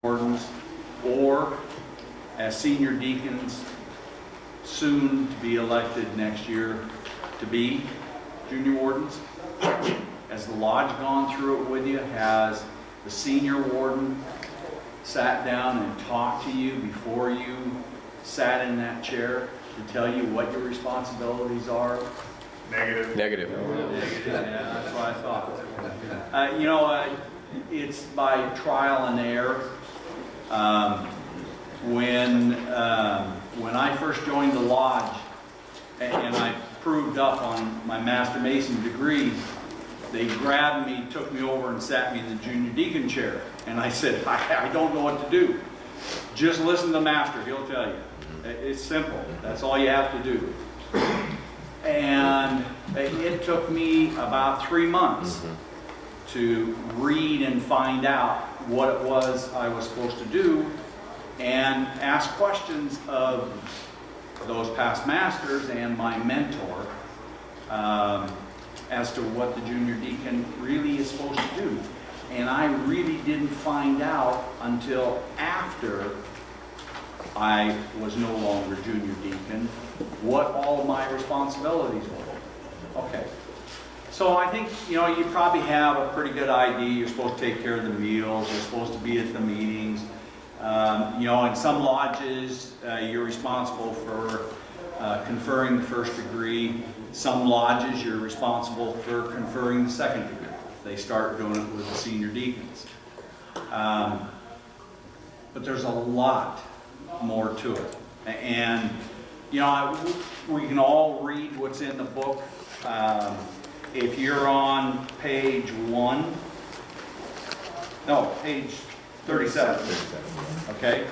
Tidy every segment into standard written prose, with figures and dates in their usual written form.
wardens, or as senior deacons, soon to be elected next year to be junior wardens? Has the lodge gone through it with you? Has the senior warden sat down and talked to you before you sat in that chair to tell you what your responsibilities are? Negative. Negative. Yeah, that's what I thought. It's by trial and error. When I first joined the lodge and I proved up on my Master Mason degree, they grabbed me, took me over and sat me in the junior deacon chair. And I said, I don't know what to do. Just listen to the Master, he'll tell you. It's simple, that's all you have to do. And it took me about 3 months to read and find out what it was I was supposed to do and ask questions of those past masters and my mentor as to what the junior deacon really is supposed to do. And I really didn't find out until after I was no longer junior deacon what all of my responsibilities were. Okay. So I think, you probably have a pretty good idea. You're supposed to take care of the meals, you're supposed to be at the meetings. In some lodges, you're responsible for conferring the first degree. Some lodges, you're responsible for conferring the second degree. They start doing it with the senior deacons. But there's a lot more to it. And, we can all read what's in the book. If you're on page 37, okay?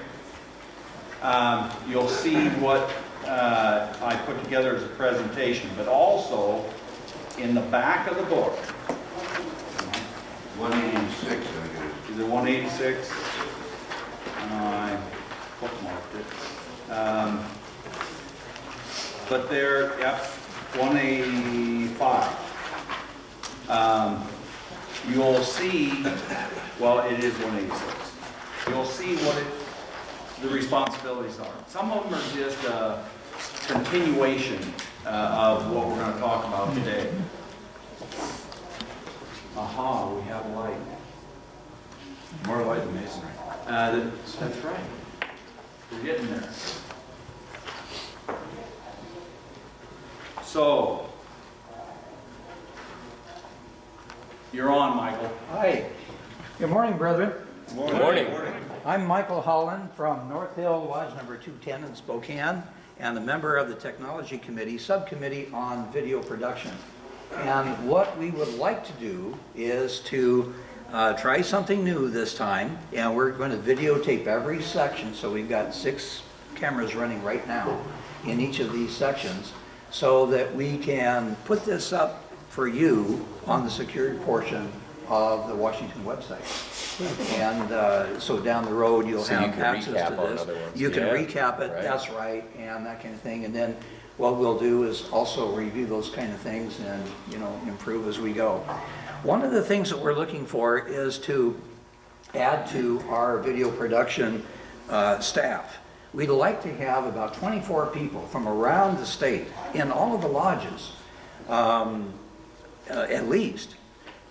You'll see what I put together as a presentation, but also in the back of the book, 186, I guess. is it 186? I bookmarked it. But there, yep, 185. You'll see, well, it is 186. You'll see what the responsibilities are. Some of them are just a continuation of what we're going to talk about today. Aha, we have light. More light than masonry. That's right. We're getting there. So, you're on, Michael. Hi. Good morning, brethren. Good morning. I'm Michael Holland from North Hill Lodge number 210 in Spokane, and a member of the Technology Committee, Subcommittee on Video Production. And what we would like to do is to try something new this time, and we're going to videotape every section. So we've got 6 cameras running right now in each of these sections, so that we can put this up for you on the secured portion of the Washington website. And so down the road you'll So you have can access recap to on this. other ones. You can Yeah, recap it, right. that's right, and that kind of thing. And then what we'll do is also review those kind of things and improve as we go. One of the things that we're looking for is to add to our video production staff. We'd like to have about 24 people from around the state in all of the lodges, at least.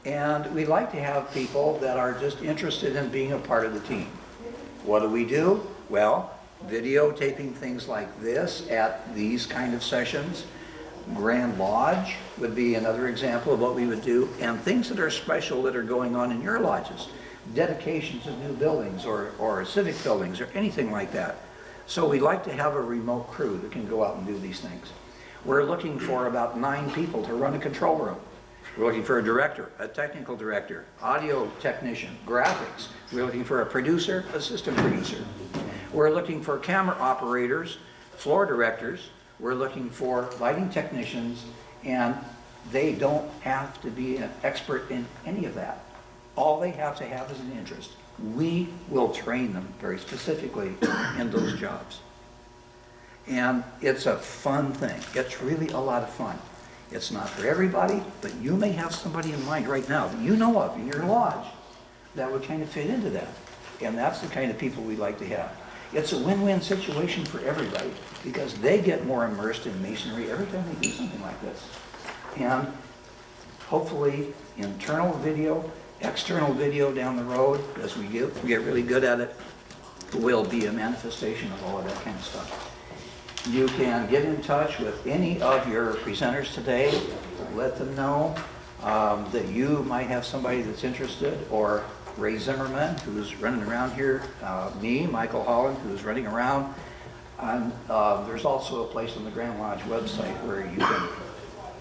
And we'd like to have people that are just interested in being a part of the team. What do we do? Well, videotaping things like this at these kind of sessions. Grand Lodge would be another example of what we would do, and things that are special that are going on in your lodges. Dedications of new buildings or civic buildings or anything like that. So we'd like to have a remote crew that can go out and do these things. We're looking for about 9 people to run a control room. We're looking for a director, a technical director, audio technician, graphics. We're looking for a producer, assistant producer. We're looking for camera operators, floor directors. We're looking for lighting technicians, and they don't have to be an expert in any of that. All they have to have is an interest. We will train them very specifically in those jobs. And it's a fun thing. It's really a lot of fun. It's not for everybody, but you may have somebody in mind right now that you know of in your lodge that would kind of fit into that. And that's the kind of people we like to have. It's a win-win situation for everybody because they get more immersed in masonry every time they do something like this. And hopefully internal video, external video down the road, as we get really good at it, will be a manifestation of all of that kind of stuff. You can get in touch with any of your presenters today, let them know that you might have somebody that's interested, or Ray Zimmerman, who's running around here, me, Michael Holland, who's running around. And there's also a place on the Grand Lodge website where you can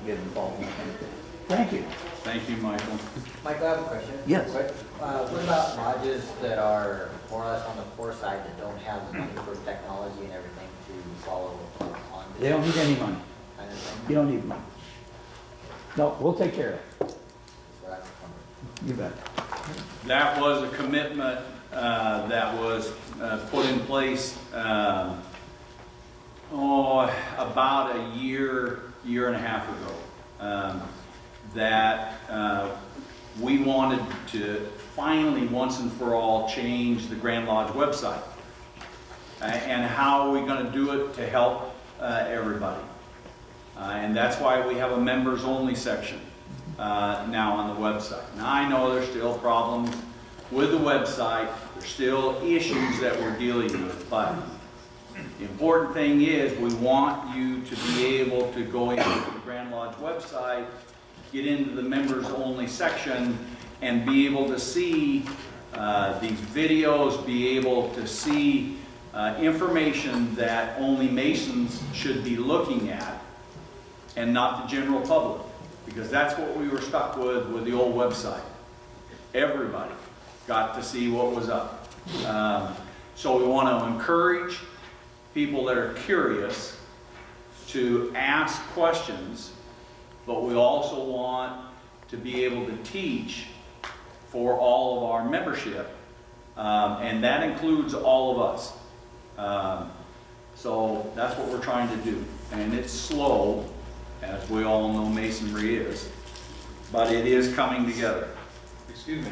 get involved in that kind of thing. Thank you. Thank you, Michael. Michael, I have a question. Yes. What about lodges that are more or less on the poor side that don't have the money for technology and everything to follow on? They don't need any money. Kind of thing? You don't need money. No, we'll take care of it. That's where I'm You bet. That was a commitment that was put in place, about a year and a half ago. That we wanted to finally, once and for all, change the Grand Lodge website. And how are we going to do it to help everybody? And that's why we have a members-only section now on the website. Now, I know there's still problems with the website. There's still issues that we're dealing with. But the important thing is we want you to be able to go into the Grand Lodge website, get into the members-only section, and be able to see these videos, be able to see information that only Masons should be looking at, and not the general public. Because that's what we were stuck with the old website. Everybody got to see what was up. So we want to encourage people that are curious to ask questions, but we also want to be able to teach for all of our membership, and that includes all of us. So that's what we're trying to do. And it's slow, as we all know Masonry is, but it is coming together. Excuse me,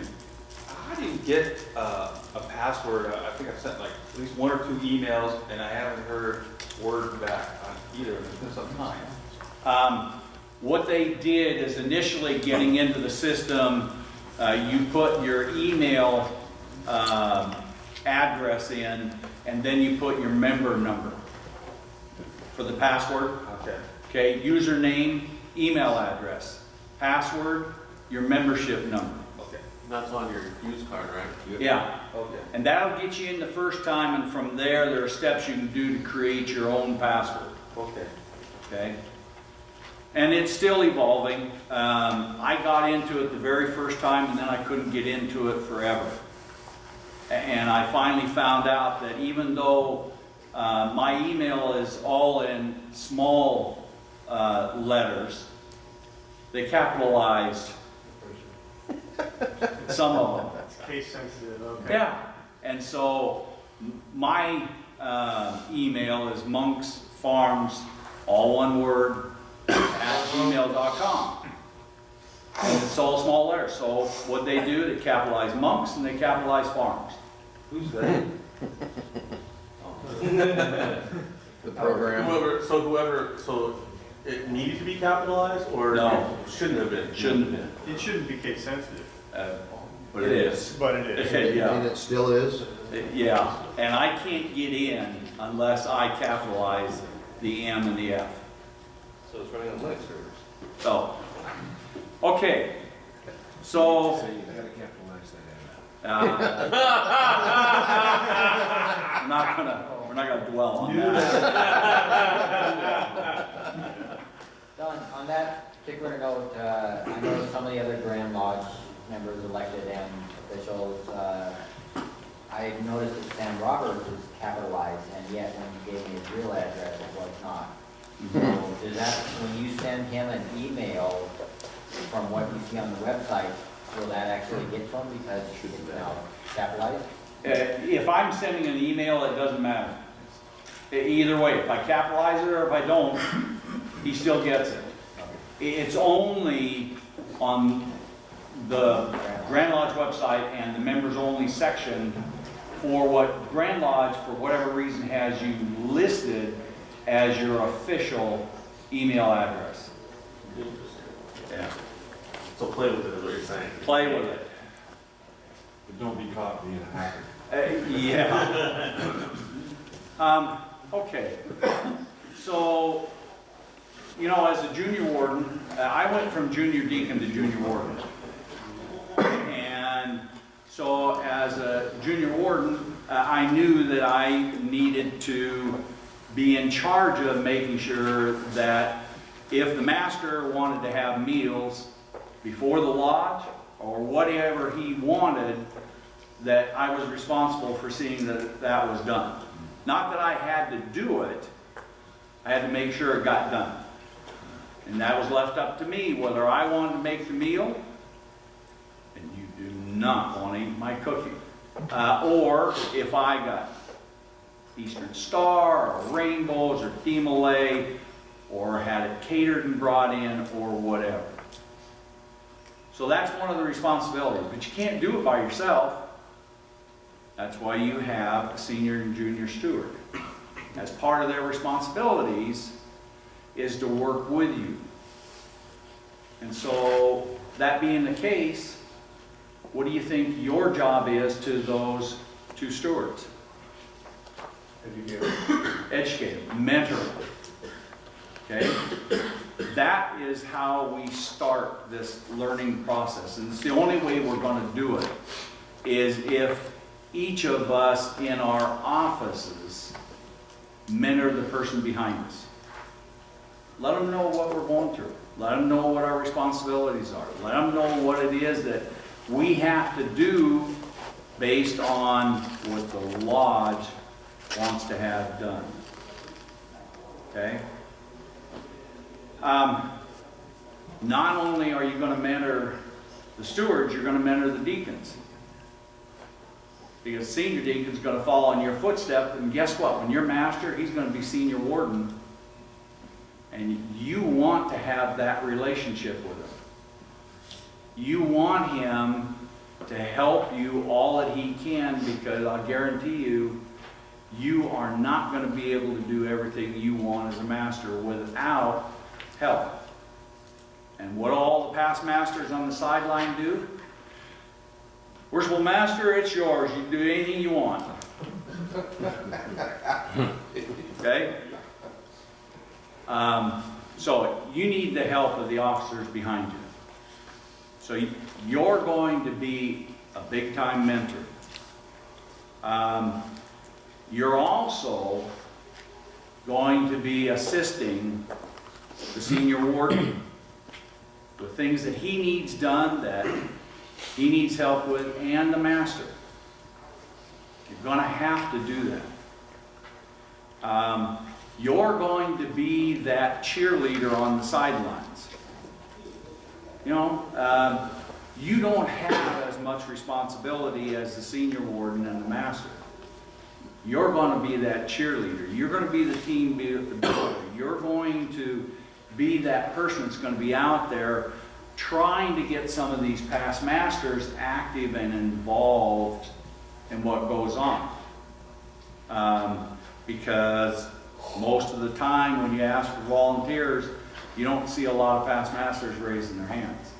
how do you get a password? I think I've sent like at least 1 or 2 emails and I haven't heard word back on either of them. It's been some time. What they did is initially getting into the system, you put your email address in, and then you put your member number for the password. Okay. Okay, username, email address, password, your membership number. Okay. That's on your use card, right? Yeah, Okay. and that'll get you in the first time, and from there are steps you can do to create your own password. Okay. Okay? And it's still evolving. I got into it the very first time, and then I couldn't get into it forever. And I finally found out that even though my email is all in small letters, they capitalized some of them. Case sensitive, okay. Yeah, and so my email is Munks Farms, all one word, @gmail.com. And it's all small letters. So what they do, they capitalize Munks and they capitalize Farms. Who's that? The program. So it needed to be capitalized, or No. it shouldn't have been? Shouldn't have been, It shouldn't be case sensitive, but it is. but it is. Yeah. And it still is? Yeah, and I can't get in unless I capitalize the M and the F. So it's running on Linux servers. So, okay, so. I gotta capitalize that. We're not gonna dwell on that. Don, on that particular note, I know some of the other Grand Lodge members, elected and officials, I noticed that Sam Roberts is capitalized, and yet when you gave me his real address, it was not. So does that, when you send him an email from what you see on the website, will that actually get to him because it's now capitalized? If I'm sending an email, it doesn't matter. Either way, if I capitalize it or if I don't, he still gets it. It's only on the Grand Lodge website and the members only section for what Grand Lodge, for whatever reason, has you listed as your official email address. Yeah, So play with it, is what you're saying. play with it. But don't be caught being a hacker. Yeah. Okay. So, you know, as a junior warden, I went from junior deacon to junior warden. And so as a junior warden, I knew that I needed to be in charge of making sure that if the master wanted to have meals before the lodge or whatever he wanted, that I was responsible for seeing that that was done. Not that I had to do it, I had to make sure it got done. And that was left up to me, whether I wanted to make the meal, and you do not want to eat my cooking, or if I got Eastern Star, or Rainbows, or Demolay, or had it catered and brought in, or whatever. So that's one of the responsibilities, but you can't do it by yourself. That's why you have a senior and junior steward. As part of their responsibilities is to work with you. And so, that being the case, what do you think your job is to those two stewards? Educate them, mentor them. Okay? That is how we start this learning process. And it's the only way we're going to do it is if each of us in our offices mentor the person behind us. Let them know what we're going through. Let them know what our responsibilities are. Let them know what it is that we have to do based on what the lodge wants to have done. Okay? Not only are you going to mentor the stewards, you're going to mentor the deacons. Because senior deacon's going to follow in your footsteps, and guess what? When you're master, he's going to be senior warden. And you want to have that relationship with him. You want him to help you all that he can, because I'll guarantee you, you are not going to be able to do everything you want as a master without help. And what all the past masters on the sideline do? Worshipful master, it's yours. You can do anything you want. Okay? So you need the help of the officers behind you. So you're going to be a big-time mentor. You're also going to be assisting the senior warden with things that he needs done, that he needs help with, and the master. You're going to have to do that. You're going to be that cheerleader on the sidelines. You know, you don't have as much responsibility as the senior warden and the master. You're going to be that cheerleader. You're going to be the team builder. You're going to be that person that's going to be out there trying to get some of these past masters active and involved in what goes on. Because most of the time when you ask for volunteers, you don't see a lot of past masters raising their hands.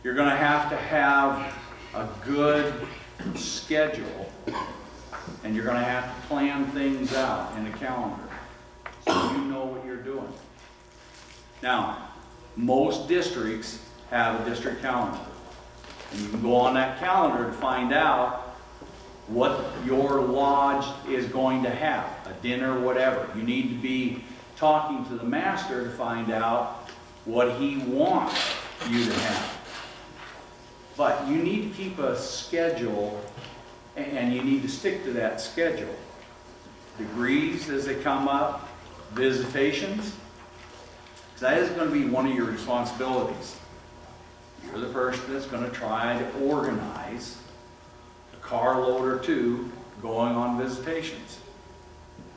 You're going to have a good schedule, and you're going to have to plan things out in a calendar so you know what you're doing. Now, most districts have a district calendar, and you can go on that calendar to find out what your lodge is going to have, a dinner, whatever. You need to be talking to the master to find out what he wants you to have. But you need to keep a schedule, and you need to stick to that schedule. Degrees as they come up, visitations. That is going to be one of your responsibilities. You're the person that's going to try to organize a carload or two going on visitations,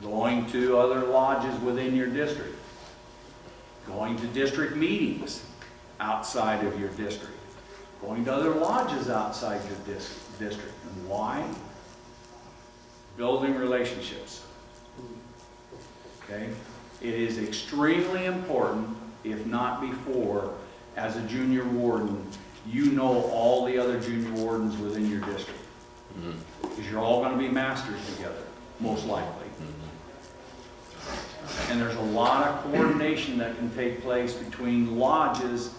going to other lodges within your district, going to district meetings outside of your district. Going to other lodges outside your district. And why? Building relationships. Okay? It is extremely important, if not before, as a junior warden, you know all the other junior wardens within your district. Because you're all going to be masters together, most likely. And there's a lot of coordination that can take place between lodges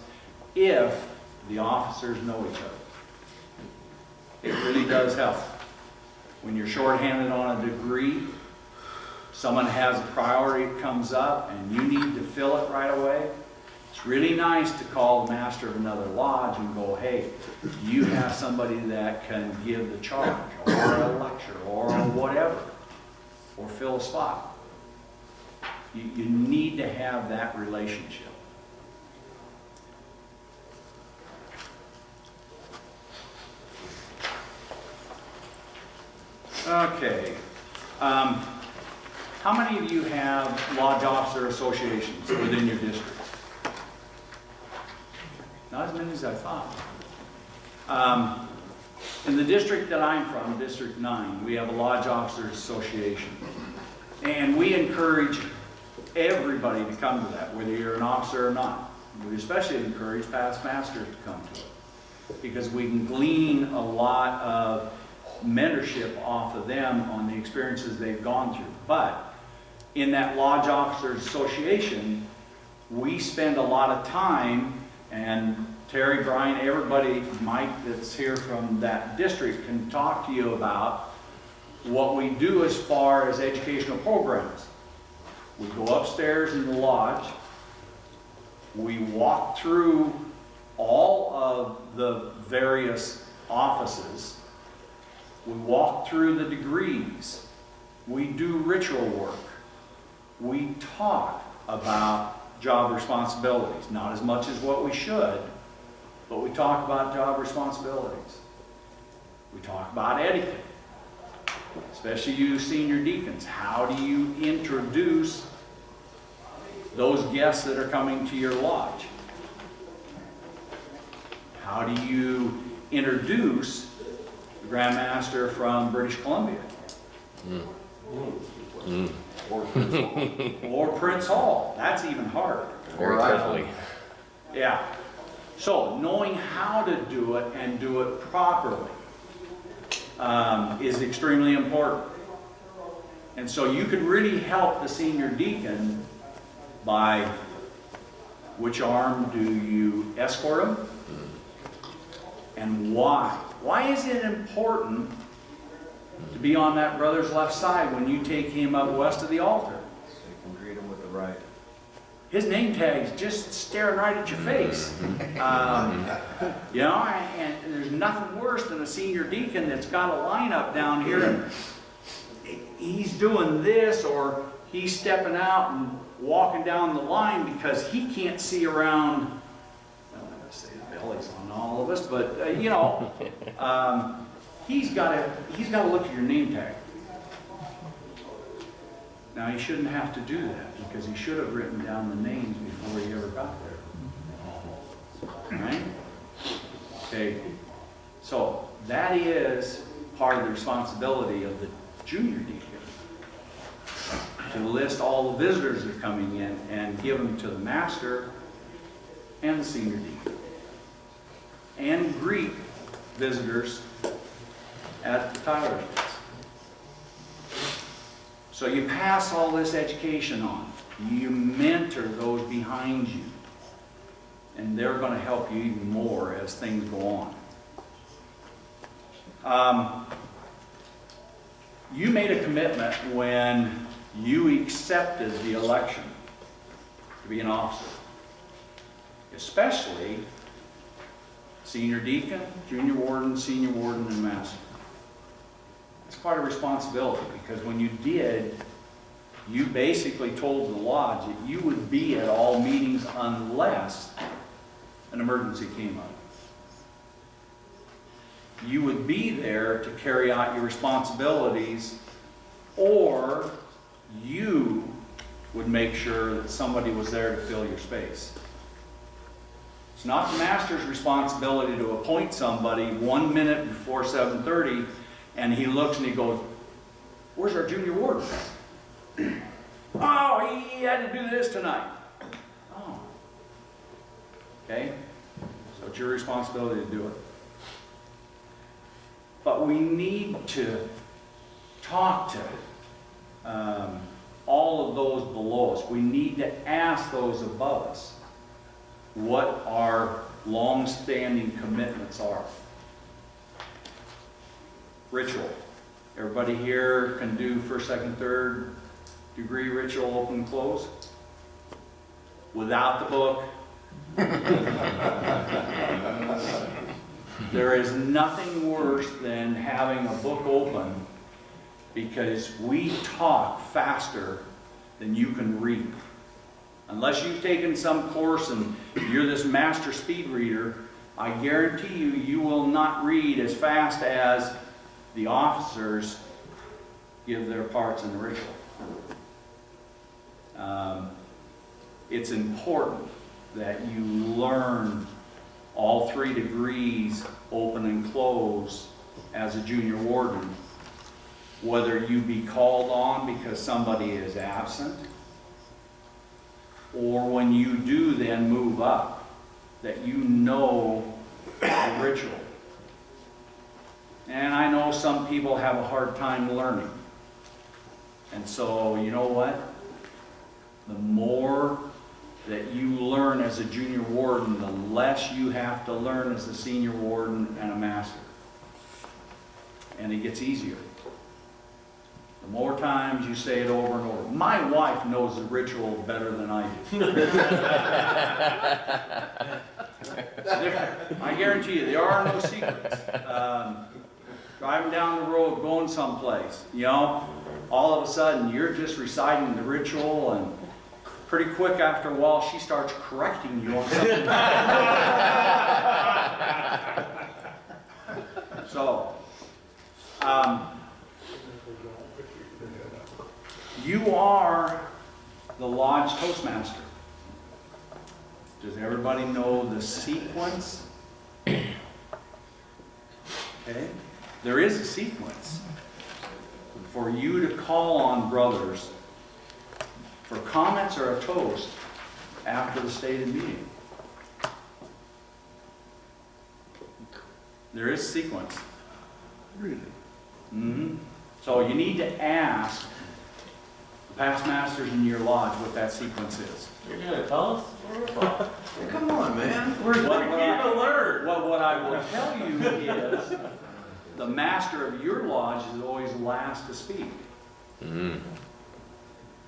if the officers know each other. It really does help. When you're shorthanded on a degree, someone has a priority that comes up and you need to fill it right away, it's really nice to call the master of another lodge and go, hey, you have somebody that can give the charge or a lecture or whatever, or fill a spot. You need to have that relationship. Okay. How many of you have lodge officer associations within your district? Not as many as I thought. In the district that I'm from, District 9, we have a Lodge Officers Association. And we encourage everybody to come to that, whether you're an officer or not. We especially encourage past masters to come to it, because we can glean a lot of mentorship off of them on the experiences they've gone through. But in that Lodge Officers Association, we spend a lot of time, and Terry, Brian, everybody, Mike that's here from that district can talk to you about what we do as far as educational programs. We go upstairs in the lodge, we walk through all of the various offices, we walk through the degrees, we do ritual work, we talk about job responsibilities, not as much as what we should, but we talk about job responsibilities. We talk about etiquette, especially you senior deacons. How do you introduce those guests that are coming to your lodge? How do you introduce the Grand Master from British Columbia? Or Prince Hall. That's even harder. Very carefully. Yeah. So knowing how to do it and do it properly is extremely important. And so you can really help the senior deacon by which arm do you escort them and why. Why is it important to be on that brother's left side when you take him up west of the altar? So you can greet them with the right. His name tag's just staring right at your face. You know, and there's nothing worse than a senior deacon that's got a lineup down here and he's doing this, or he's stepping out and walking down the line because he can't see around. I'm not going to say the belly's on all of us, but you know, he's got to look at your name tag. Now, he shouldn't have to do that because he should have written down the names before he ever got there. Right? Okay. So that is part of the responsibility of the junior deacon, to list all the visitors that are coming in and give them to the master and the senior deacon, and greet visitors at the Tyler's place. So you pass all this education on. You mentor those behind you. And they're going to help you even more as things go on. You made a commitment when you accepted the election to be an officer. Especially senior deacon, junior warden, senior warden, and master. It's part of responsibility, because when you did, you basically told the lodge that you would be at all meetings unless an emergency came up. You would be there to carry out your responsibilities, or you would make sure that somebody was there to fill your space. It's not the master's responsibility to appoint somebody 1 minute before 7:30, and he looks and he goes, "Where's our junior warden?" "Oh, he had to do this tonight." Oh. Okay? So it's your responsibility to do it. But we need to talk to all of those below us. We need to ask those above us what our long-standing commitments are. Ritual. Everybody here can do first, second, third degree ritual, open and close? Without the book? There is nothing worse than having a book open, because we talk faster than you can read. Unless you've taken some course and you're this master speed reader, I guarantee you, you will not read as fast as the officers give their parts in the ritual. It's important that you learn all 3 degrees, open and close, as a junior warden, whether you be called on because somebody is absent, or when you do then move up, that you know the ritual. And I know some people have a hard time learning. And so, you know what? The more that you learn as a junior warden, the less you have to learn as a senior warden and a master. And it gets easier. The more times you say it over and over. My wife knows the ritual better than I do. I guarantee you, there are no secrets. Driving down the road, going someplace, you know, all of a sudden you're just reciting the ritual, and pretty quick after a while she starts correcting you on something. So, you are the lodge toastmaster. Does everybody know the sequence? Okay. There is a sequence for you to call on brothers for comments or a toast after the stated meeting. There is a sequence. Really? Mm-hmm. So you need to ask the past masters in your lodge what that sequence is. You're gonna tell us? Hey, come on, man. We're here to learn. What I will tell you is the master of your lodge is always last to speak.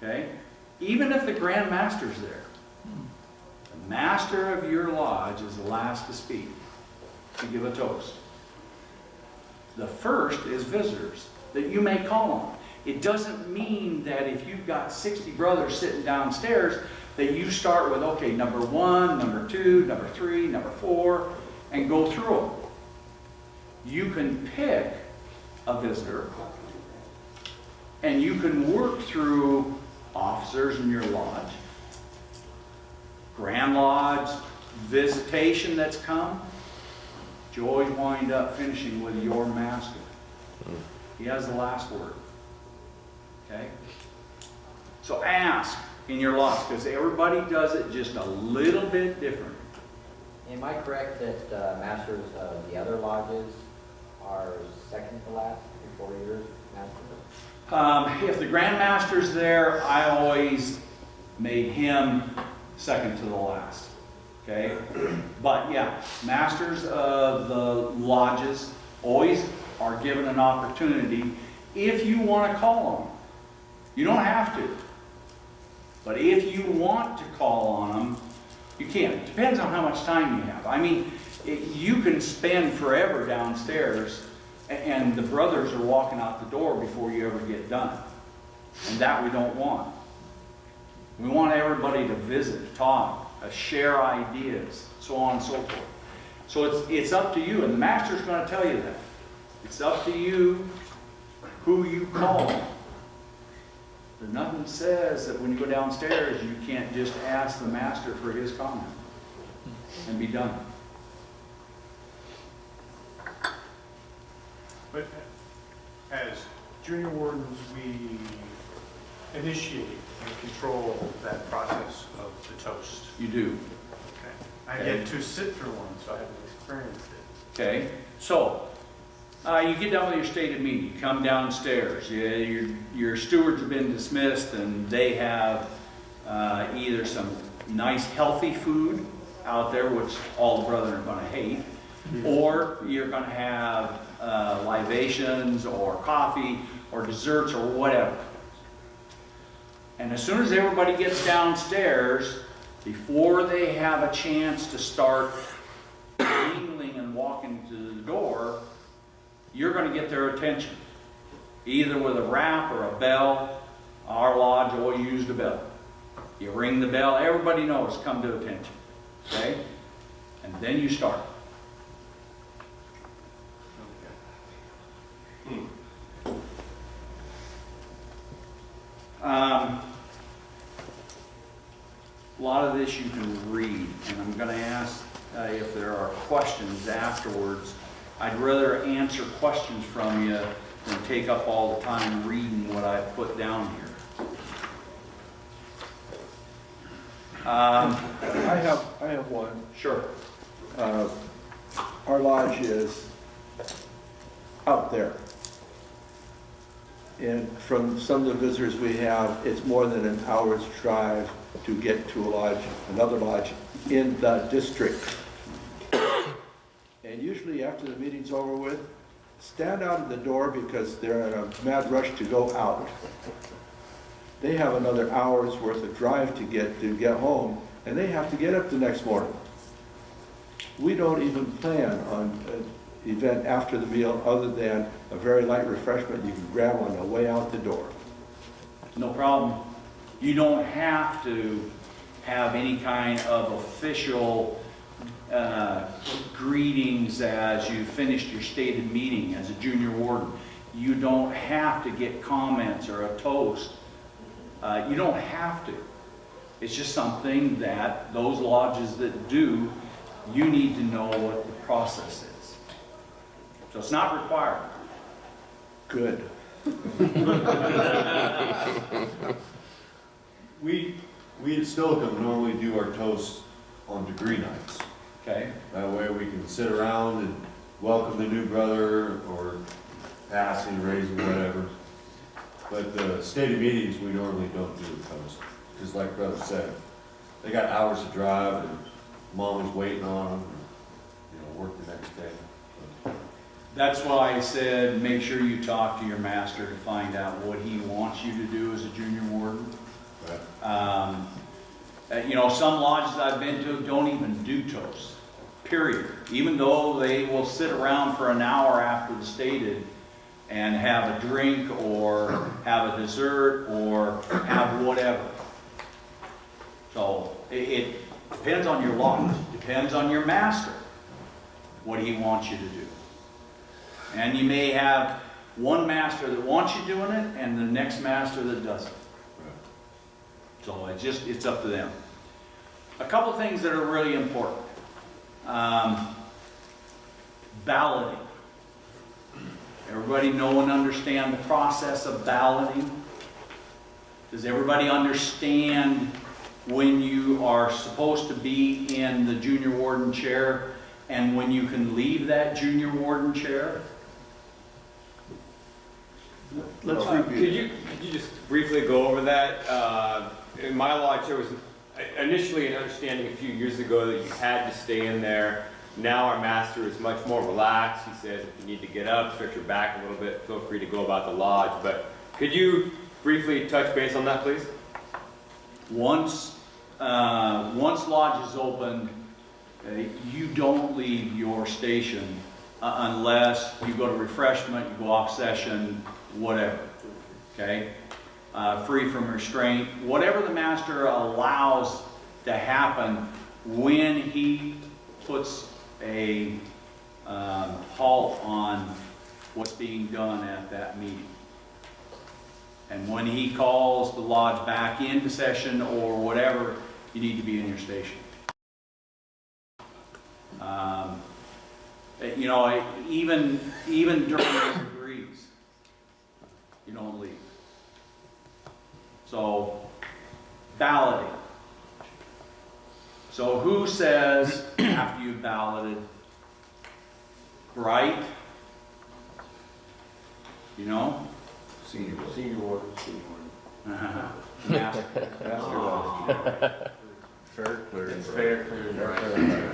Okay? Even if the Grand Master's there, the master of your lodge is the last to speak, to give a toast. The first is visitors that you may call on. It doesn't mean that if you've got 60 brothers sitting downstairs that you start with, okay, number 1, number 2, number 3, number 4, and go through them. You can pick a visitor, and you can work through officers in your lodge, Grand Lodge, visitation that's come. But you always wind up finishing with your master. He has the last word. Okay? So ask in your lodge, because everybody does it just a little bit different. Am I correct that masters of the other lodges are second to last before your master? If the Grand Master's there, I always made him second to the last. Okay? But yeah, masters of the lodges always are given an opportunity if you want to call on them. You don't have to. But if you want to call on them, you can. It depends on how much time you have. I mean, you can spend forever downstairs and the brothers are walking out the door before you ever get done. And that we don't want. We want everybody to visit, talk, share ideas, so on and so forth. So it's up to you, and the master's going to tell you that. It's up to you who you call on. There's nothing that says that when you go downstairs you can't just ask the master for his comment. and be done. But as junior wardens, we initiate and control that process of the toast. You do. Okay. I get to sit through one, so I haven't experienced it. Okay, so, you get done with your stated meeting, you come downstairs, your stewards have been dismissed and they have either some nice healthy food out there, which all the brethren are gonna hate, or you're gonna have libations or coffee or desserts or whatever. And as soon as everybody gets downstairs, before they have a chance to start mingling and walking to the door, you're going to get their attention, either with a rap or a bell. Our lodge always used a bell. You ring the bell, everybody knows, come to attention, okay? And then you start. A lot of this you can read, and I'm going to ask if there are questions afterwards. I'd rather answer questions from you than take up all the time reading what I put down here. I have one. Sure. Our lodge is out there. And from some of the visitors we have, it's more than an hour's drive to get to a lodge, another lodge in the district. And usually after the meeting's over with, stand out at the door because they're in a mad rush to go out. They have another hour's worth of drive to get home, and they have to get up the next morning. We don't even plan on an event after the meal other than a very light refreshment you can grab on the way out the door. No problem. You don't have to have any kind of official greetings as you finished your stated meeting as a junior warden. You don't have to get comments or a toast. You don't have to. It's just something that those lodges that do, you need to know what the process is. So it's not required. Good. We at Stolicum normally do our toasts on degree nights. Okay? That way we can sit around and welcome the new brother or passing, raising, whatever. But the stated meetings, we normally don't do a toast. Because like brother said, they got hours to drive and mom is waiting on them, and, work the next day. That's why I said make sure you talk to your master to find out what he wants you to do as a junior warden. Right. Some lodges I've been to don't even do toasts, period. Even though they will sit around for an hour after the stated and have a drink or have a dessert or have whatever. So it depends on your lodge, depends on your master, what he wants you to do. And you may have one master that wants you doing it and the next master that doesn't. So it's up to them. A couple things that are really important. Balloting. Everybody know and understand the process of balloting? Does everybody understand when you are supposed to be in the junior warden chair and when you can leave that junior warden chair? Let's Could review. you just briefly go over that? In my lodge, there was initially an understanding a few years ago that you had to stay in there. Now our master is much more relaxed. He says if you need to get up, stretch your back a little bit, feel free to go about the lodge. But could you briefly touch base on that, please? Once lodge is open, you don't leave your station unless you go to refreshment, you go off session, whatever, okay? Free from restraint, whatever the master allows to happen when he puts a halt on what's being done at that meeting. And when he calls the lodge back into session or whatever, you need to be in your station. You know, even during the degrees, you don't leave. So, balloting. So who says, after you've balloted, bright? You know? Senior warden. Master. Fair, clear, and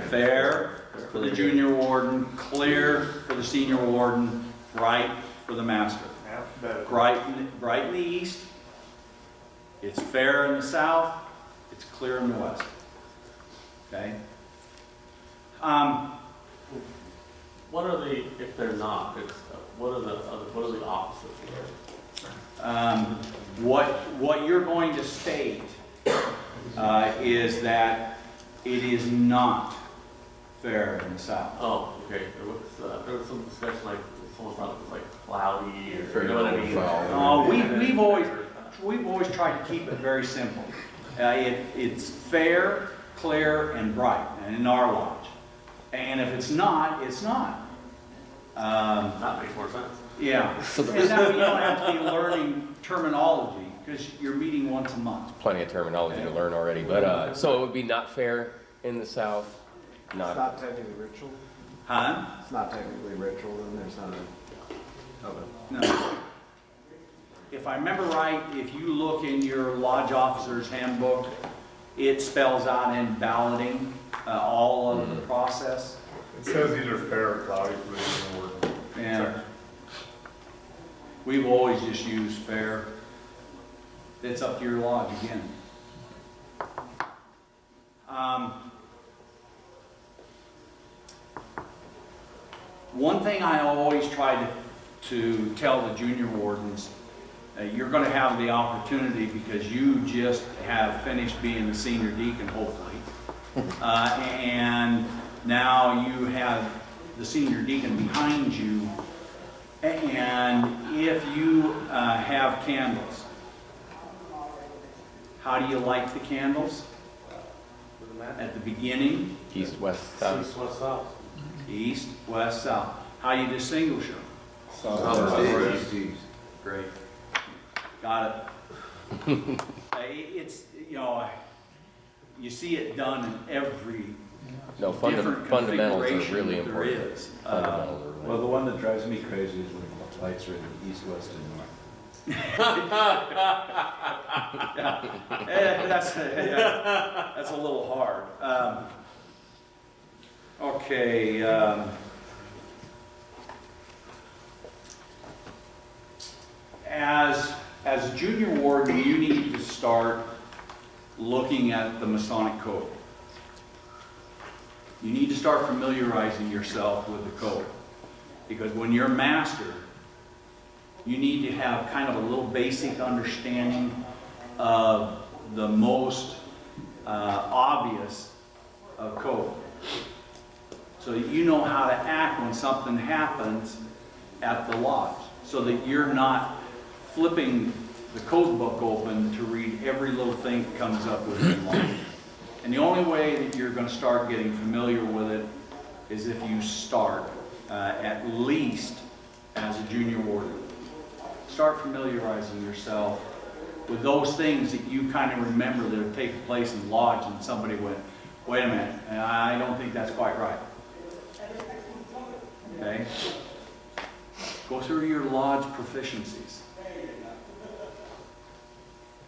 Fair for the junior warden, clear for the senior warden, bright for the master. Alphabetical. Bright in the east, it's fair in the south, it's clear in the west. Okay? What are the, if they're not, what are the opposites? What you're going to state is that it is not fair in the south. Oh, okay, there was some discussion, like, someone thought it was like cloudy, or, you know what I mean? We've always tried to keep it very simple. It's fair, clear, and bright, and in our lodge. And if it's not, it's not. That makes more sense. Yeah, and now you don't have to be learning terminology, because you're meeting once a month. Plenty of terminology to learn already, but so it would be not fair in the south, It's not. not technically ritual. Huh? It's not technically ritual, then there's not a. No. If I remember right, if you look in your lodge officer's handbook, it spells out in balloting all of the process. It says either fair or cloudy for the junior warden. And we've always just used fair. It's up to your lodge again. One thing I always try to tell the junior wardens, you're going to have the opportunity, because you just have finished being the senior deacon, hopefully, and now you have the senior deacon behind you, and if you have candles, how do you light the candles? At the beginning? East, west, south. East, west, south. East, west, south. How do you distinguish them? Great. Got it. It's, you know, you see it done in every No, different fundamentals are configuration really that there important. is. Fundamentals are really Well, the one that drives me crazy is when the lights are in the east, west, and north. That's a little hard. Okay. As a junior warden, you need to start looking at the Masonic code. You need to start familiarizing yourself with the code. Because when you're master, you need to have kind of a little basic understanding of the most obvious of code. So that you know how to act when something happens at the lodge. So that you're not flipping the code book open to read every little thing that comes up within lodge. And the only way that you're going to start getting familiar with it is if you start at least as a junior warden. Start familiarizing yourself with those things that you kind of remember that have taken place in lodge, and somebody went, wait a minute, I don't think that's quite right. Okay? Go through your lodge proficiencies.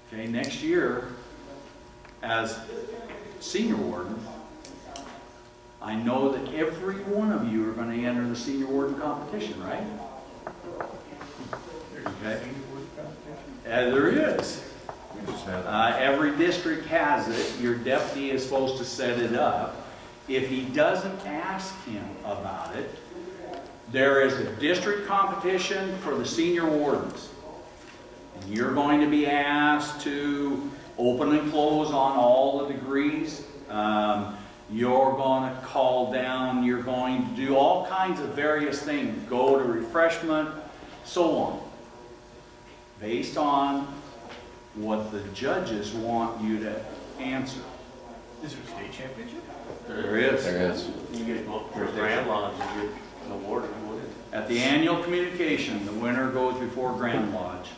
Okay, next year, as senior warden, I know that every one of you are going to enter the senior warden competition, right? Okay. There is. We just had that. Every district has it. Your deputy is supposed to set it up. If he doesn't ask him about it, there is a district competition for the senior wardens. You're going to be asked to open and close on all the degrees. You're going to call down. You're going to do all kinds of various things. Go to refreshment, so on. Based on what the judges want you to answer. Is there a state championship? There is. There is. You get to go up for a Grand Lodge and get an award, you would. At the annual communication, the winner goes before Grand Lodge.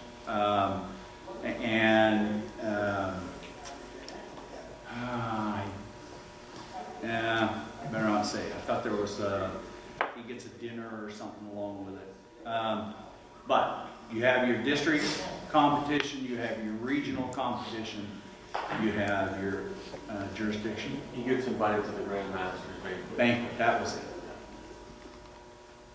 Better not say. I thought there was, he gets a dinner or something along with it. But you have your district competition, you have your regional competition, you have your jurisdiction. He gets invited to the Grand Masters Banquet, that was it.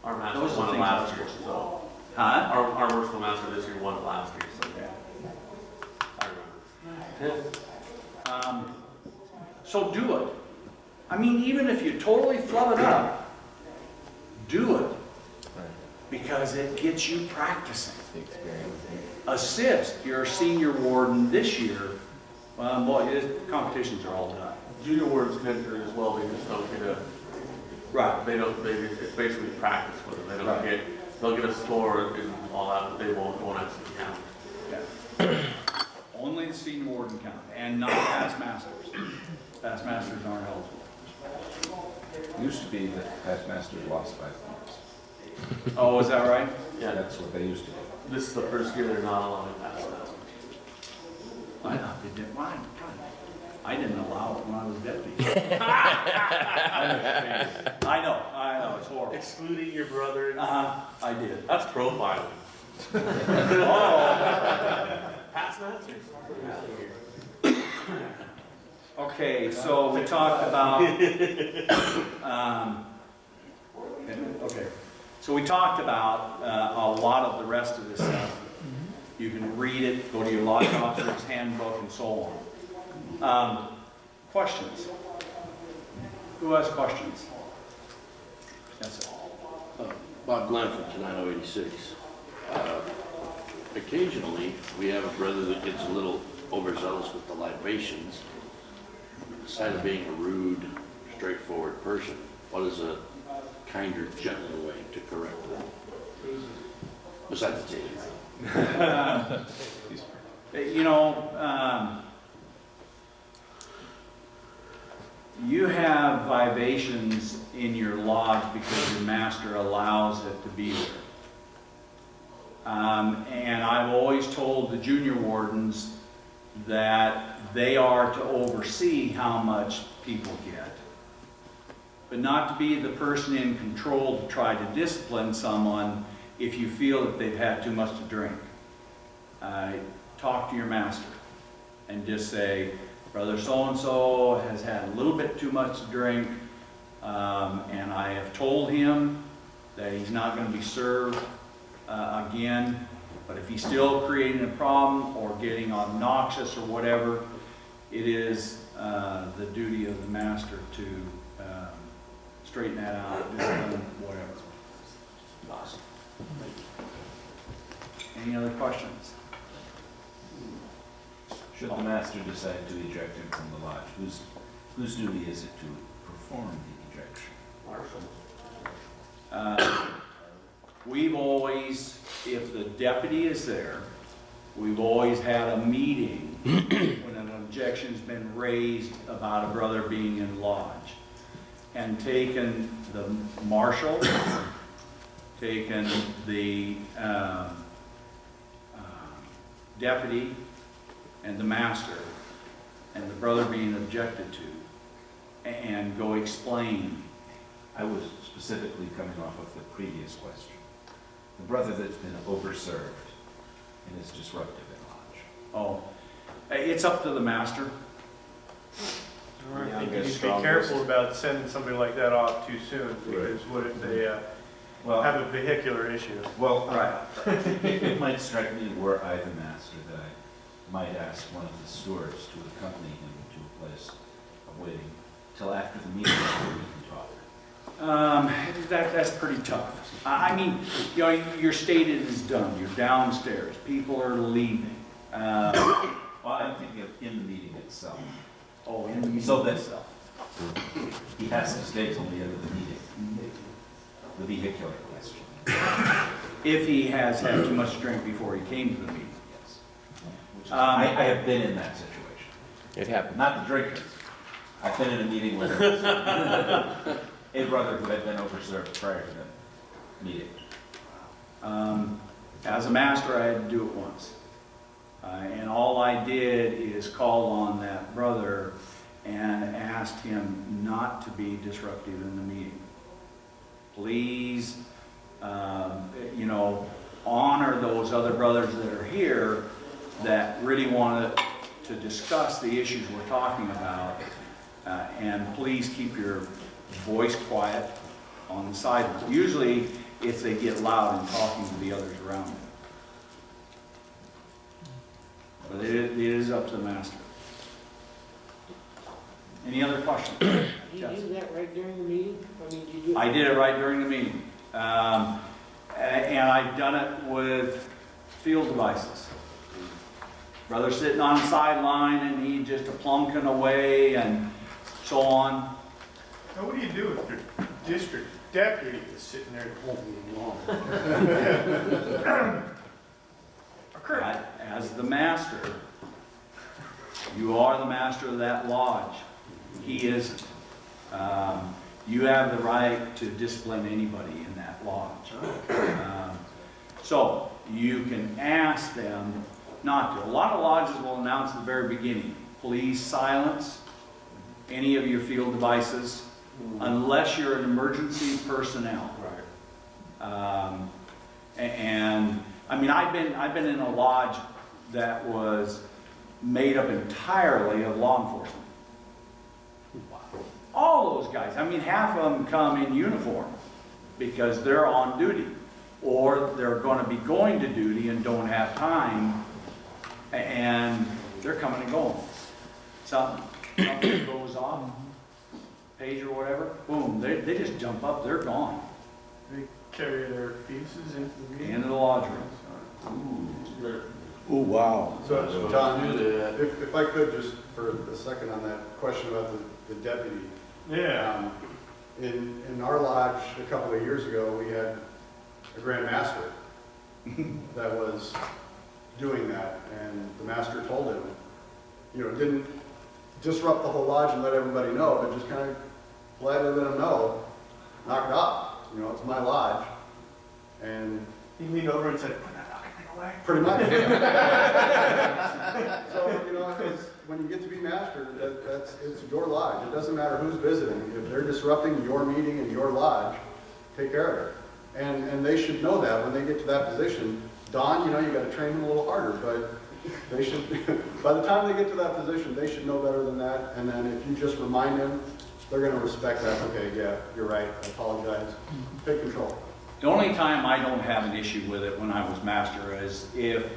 Our master Those are won it things last I'm year, supposed to so. Huh? Our merciful master this year won it last year, so. I remember. So do it. I mean, even if you totally flub it up, do it. Because it gets you practicing. Assist your senior warden this year. Well, his competitions are all done. Junior wardens can enter as well, they just don't get a, Right. it's basically practice with them. They don't Right. they'll get a score and all that, but they won't actually count. Yeah. Only the senior warden count, and not past masters. Past masters aren't eligible. Used to be that past masters lost 5 points. Oh, is that right? Yeah, That's what they used to do. this is the first year they're not allowing past masters. I thought they did. My God, I didn't allow it when I was deputy. I know, it's horrible. Excluding your brother. I did. That's profiling. Past masters. Okay, so we talked about, okay, so we talked about a lot of the rest of this stuff. You can read it, go to your lodge officer's handbook and so on. Questions? Who has questions? Yes, sir. Bob Glenn from Tenino 86. Occasionally, we have a brother that gets a little overzealous with the libations. Aside of being a rude, straightforward person, what is a kinder, gentler way to correct that? Besides the taking. You know, you have vivations in your lodge because your master allows it to be there. And I've always told the junior wardens that they are to oversee how much people get, but not to be the person in control to try to discipline someone if you feel that they've had too much to drink. Talk to your master and just say, Brother so-and-so has had a little bit too much to drink, and I have told him that he's not going to be served again, but if he's still creating a problem or getting obnoxious or whatever, it is the duty of the master to straighten that out, discipline, whatever. Awesome. Any other questions? Should the master decide to eject him from the lodge, whose duty is it to perform the ejection? Marshal. We've always, if the deputy is there, we've always had a meeting when an objection's been raised about a brother being in lodge, and taken the marshal, taken the deputy, and the master, and the brother being objected to, and go explain. I was specifically coming off of the previous question. The brother that's been overserved and is disruptive in lodge. Oh, it's up to the master. I think you need to be careful about sending somebody like that off too soon, because what if they have a vehicular issue? Well, Right. it might strike me were I the master that I might ask one of the stewards to accompany him to a place of waiting till after the meeting before we can talk. That's pretty tough. I mean, you know, your stated is done. You're downstairs. People are leaving. Well, I'm thinking of in the meeting itself. Oh, in the meeting So that itself. he has to stay till the end of the meeting. The vehicular question. If he has had too much to drink before he came to the meeting. Yes. I have been in that situation. It happened. Not the drinkers, I've been in a meeting with a brother who had been overserved prior to the meeting. As a master, I had to do it once. And all I did is call on that brother and asked him not to be disruptive in the meeting. Please, honor those other brothers that are here that really want to discuss the issues we're talking about. And please keep your voice quiet on the sidelines. Usually, if they get loud and talking to the others around them. But it is up to the master. Any other questions? Do you do that right during the meeting? I mean, do you do it? I did it right during the meeting. And I've done it with field devices. Brother sitting on the sideline and he just a plunking away and so on. Now, what do you do if your district deputy is sitting there holding along? As the master, you are the master of that lodge. He isn't. You have the right to discipline anybody in that lodge. So you can ask them not to. A lot of lodges will announce at the very beginning, please silence any of your field devices unless you're an emergency personnel. Right. And I mean, I've been in a lodge that was made up entirely of law enforcement. All those guys. I mean, half of them come in uniform because they're on duty, or they're going to be going to duty and don't have time, and they're coming and going. Something goes off, page or whatever, boom, they just jump up, they're gone. They carry their pieces into the meeting? Into the lodge room. Oh, wow. So, Don, if I could just for a second on that question about the deputy. Yeah. In our lodge a couple of years ago, we had a Grand Master that was doing that, and the master told him, didn't disrupt the whole lodge and let everybody know, but just kind of politely let him know, knock it off. It's my lodge. And he leaned over and said, put that fucking thing away. Pretty much. So, when you get to be master, it's your lodge. It doesn't matter who's visiting. If they're disrupting your meeting in your lodge, take care of it. And they should know that when they get to that position. Don, you got to train them a little harder, but they should, by the time they get to that position, they should know better than that. And then if you just remind them, they're going to respect that. Okay, yeah, you're right. I apologize. Take control. The only time I don't have an issue with it when I was master is if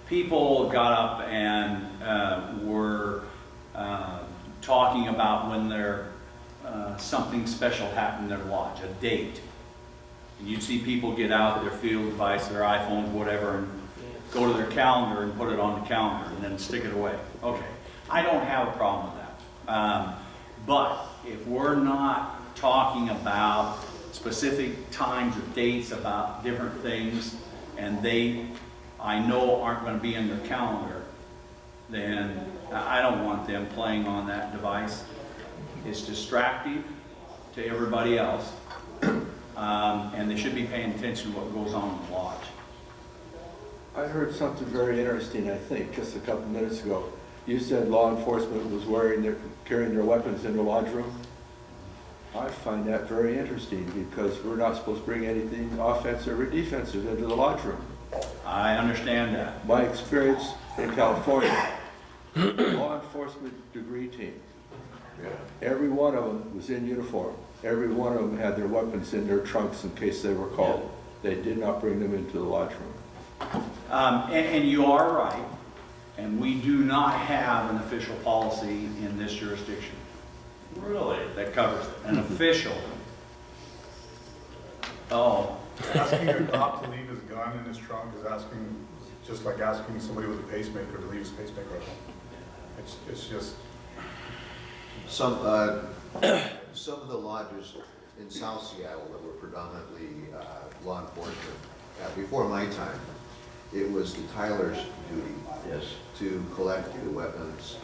people got up and were talking about when something special happened in their lodge, a date. And you'd see people get out their field device, their iPhones, whatever, and go to their calendar and put it on the calendar and then stick it away. Okay, I don't have a problem with that. But if we're not talking about specific times or dates about different things, and I know aren't going to be in their calendar, then I don't want them playing on that device. It's distracting to everybody else, and they should be paying attention to what goes on in the lodge. I heard something very interesting, I think, just a couple minutes ago. You said law enforcement was carrying their weapons in the lodge room. I find that very interesting because we're not supposed to bring anything offensive or defensive into the lodge room. I understand that. My experience in California, law enforcement degree team, every one of them was in uniform. Every one of them had their weapons in their trunks in case they were called. They did not bring them into the lodge room. And you are right, and we do not have an official policy in this jurisdiction. Really? That covers it. An official. Oh. Asking a cop to leave his gun in his trunk is just like asking somebody with a pacemaker to leave his pacemaker at home. It's just... Some of the lodges in South Seattle that were predominantly law enforcement, before my time, it was the Tyler's duty to collect the weapons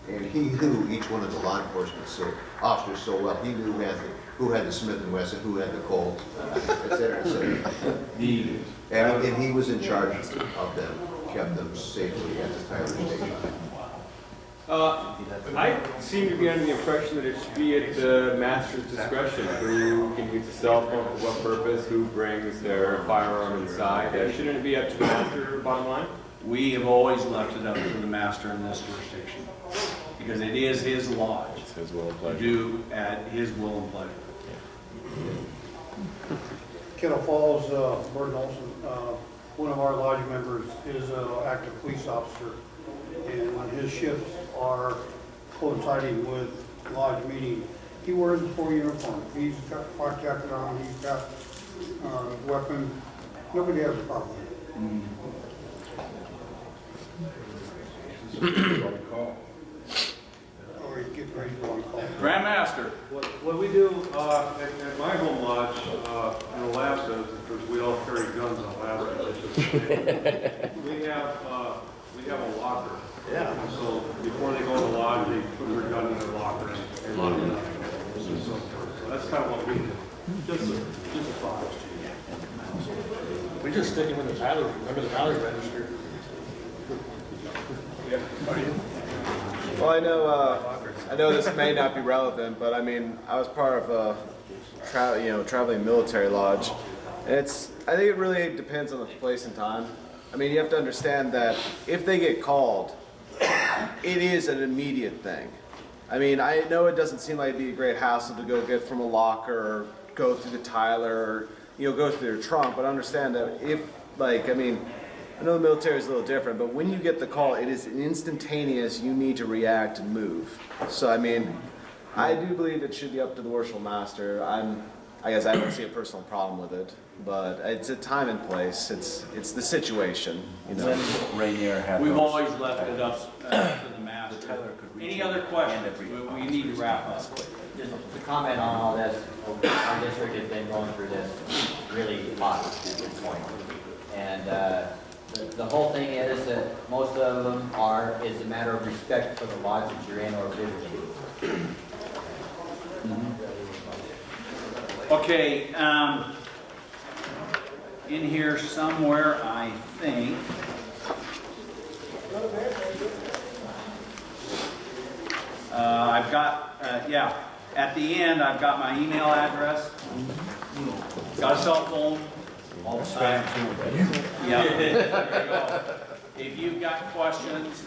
And he knew each one of the law enforcement officers so well. He knew who had the Smith & Wesson, who had the Colt, et cetera, et cetera. And he was in charge of them, kept them safely at the Tyler station. I seem to be under the impression that it should be at the master's discretion, who can use a cell phone for what purpose, who brings their firearm inside. Shouldn't it be up to the master, bottom line? We have always left it up to the master in this jurisdiction, because it is his lodge. It's his will and pleasure. To do at his will and pleasure. Kettle Falls, Warden Olson, one of our lodge members is an active police officer, and when his shifts are coinciding with lodge meeting, he wears a full uniform. He's got a flak jacket on, he's got a weapon. Nobody has a problem with it. Or he's getting ready to go on call. Grand Master. What we do at my home lodge in Alaska, because we all carry guns in Alaska, we have a locker. Yeah. So before they go in the lodge, they put their gun in their locker and lock it up. So that's kind of what we do. Just a thought. We just stick him with the Tyler. Remember the Tyler register? Yeah. Well, I know this may not be relevant, but I mean, I was part of a traveling military lodge. And I think it really depends on the place and time. I mean, you have to understand that if they get called, it is an immediate thing. I mean, I know it doesn't seem like it'd be a great hassle to go get from a locker or go through the Tyler or, go through their trunk, but understand that if, I know the military is a little different, but when you get the call, it is instantaneous. You need to react and move. So, I mean, I do believe it should be up to the worshipful master. I guess I don't see a personal problem with it, but it's a time and place. It's the situation, When Rainier had We've those- always left it up to the master. Any other questions? We need to wrap up. Just to comment on all this, our district has been going through this really hot at this point. And the whole thing is that most of them is a matter of respect for the lodge that you're in or visiting. Okay, in here somewhere, I think. I've got, at the end, I've got my email address, got a cell phone. All spam too. Yeah, there you go. If you've got questions,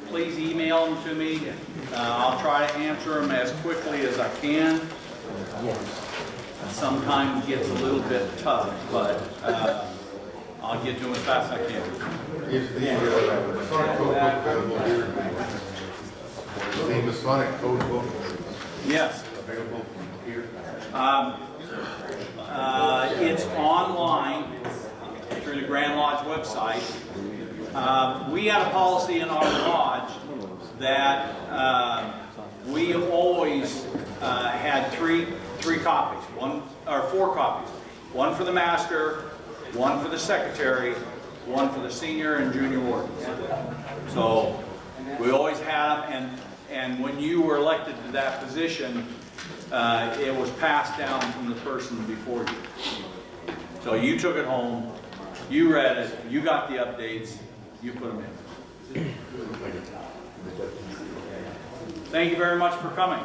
please email them to me. I'll try to answer them as quickly as I can. Sometimes it gets a little bit tough, but I'll get to them as fast as I can. Is the Masonic code book available here? Is the Masonic code book Yes. available here? It's online through the Grand Lodge website. We had a policy in our lodge that we always had three copies, four copies. One for the master, one for the secretary, one for the senior and junior wardens. So we always had them, and when you were elected to that position, it was passed down from the person before you. So you took it home, you read it, you got the updates, you put them in. Thank you very much for coming.